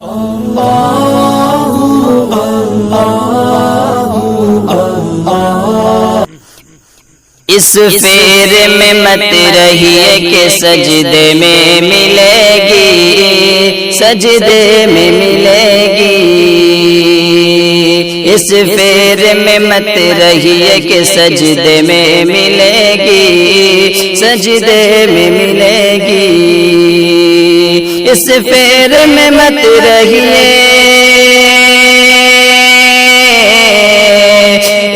اس فیرے میں مت رہیے کہ سجدے میں ملے گی، سجدے میں ملے گی۔ اس فیرے میں مت رہیے کہ سجدے میں ملے گی، سجدے میں ملے گی۔ اس فیرے میں مت رہیے،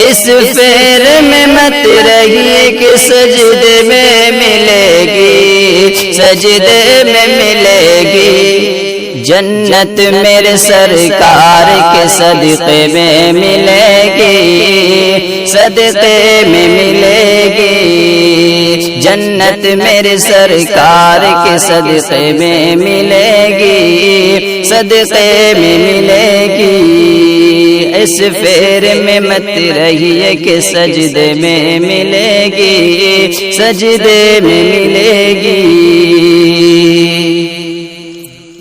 اس فیر میں مت رہیے کہ سجدے میں ملے گی، سجدے میں ملے گی۔ جنت میرے سرکار کے صدقے میں ملے گی، صدقے میں ملے گی۔ جنت میرے سرکار کے صدقے میں ملے گی، صدقے میں ملے گی۔ اس فیر میں مت رہیے کہ سجدے میں ملے گی، سجدے میں ملے گی۔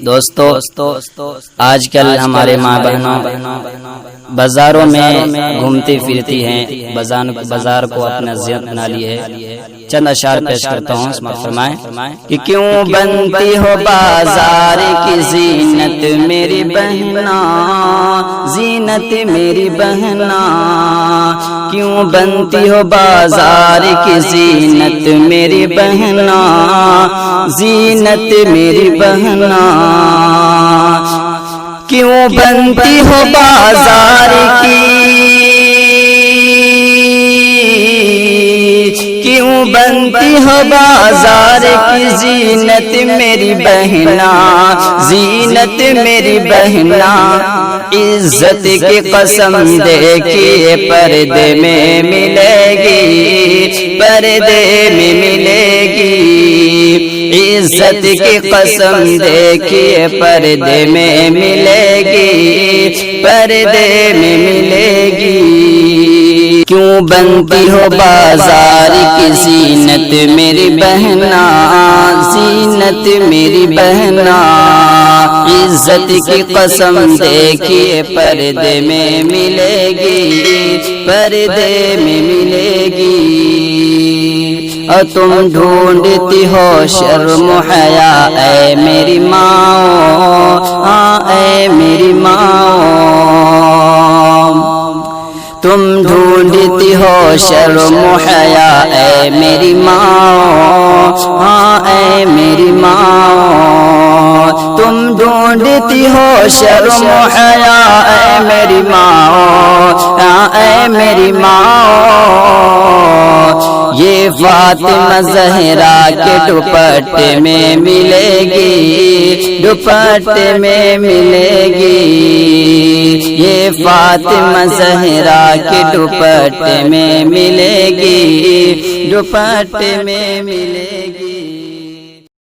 دوستو، آج کل ہمارے ماں بہنوں بازاروں میں گھومتی پھرتی ہیں، بازار کو اپنا زینت بنا لی ہے۔ چند اشعار پیش کرتا ہوں، سماعت فرمائیں کہ کیوں بنتی ہو بازار کی زینت میری بہنا، زینت میری بہنا۔ کیوں بنتی ہو بازار کی زینت میری بہنا، زینت میری بہنا۔ کیوں بنتی ہو بازار کی، کیوں بنتی ہو بازار کی زینت میری بہنا، زینت میری بہنا۔ عزت کی قسم دیکھیے پردے میں ملے گی، پردے میں ملے گی۔ عزت کی قسم دیکھیے پردے میں ملے گی، پردے میں ملے گی۔ کیوں بنتی ہو بازار کی زینت میری بہنا، زینت میری بہنا۔ عزت کی قسم دیکھیے پردے میں ملے گی، پردے میں ملے گی۔ اور تم ڈھونڈتی ہو شرم و حیا اے میری ماں، ہاں اے میری ماں۔ تم ڈھونڈتی ہو شرم و حیا اے میری ماں، ہاں اے میری ماں۔ تم ڈھونڈتی ہو شرم و حیا اے میری ماں، ہاں اے میری ماں۔ یہ فاطمہ زہرا کے دوپٹے میں ملے گی، دوپٹے میں ملے گی۔ یہ فاطمہ زہرا کے دوپٹے میں ملے گی، دوپٹے میں ملے گی۔